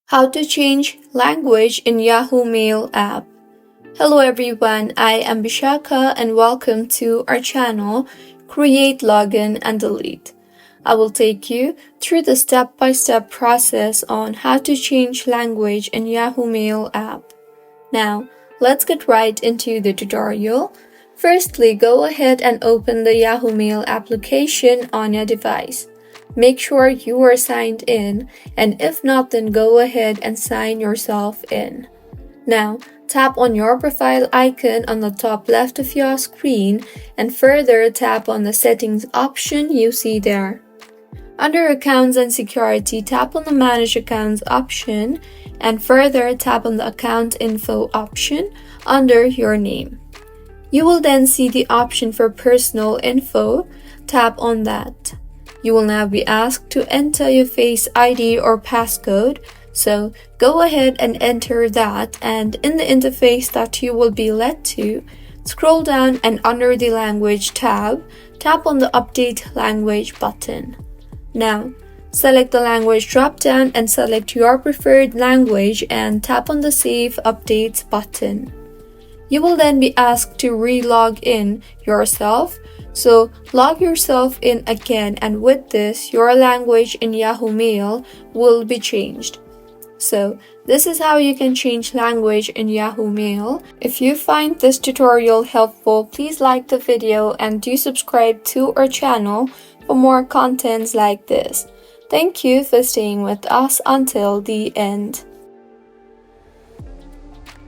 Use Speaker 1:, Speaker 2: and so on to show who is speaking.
Speaker 1: How to change language in Yahoo Mail app. Hello everyone, I am Bishaka and welcome to our channel, Create, Login and Delete. I will take you through the step-by-step process on how to change language in Yahoo Mail app. Now, let's get right into the tutorial. Firstly, go ahead and open the Yahoo Mail application on your device. Make sure you are signed in, and if not, then go ahead and sign yourself in. Now, tap on your profile icon on the top left of your screen and further tap on the settings option you see there. Under Accounts and Security, tap on the Manage Accounts option and further tap on the Account Info option under your name. You will then see the option for Personal Info. Tap on that. You will now be asked to enter your Face ID or passcode, so go ahead and enter that, and in the interface that you will be led to, scroll down and under the Language tab, tap on the Update Language button. Now, select the language drop-down and select your preferred language and tap on the Save Updates button. You will then be asked to re-log in yourself, so log yourself in again, and with this, your language in Yahoo Mail will be changed. So, this is how you can change language in Yahoo Mail. If you find this tutorial helpful, please like the video and do subscribe to our channel for more contents like this. Thank you for staying with us until the end.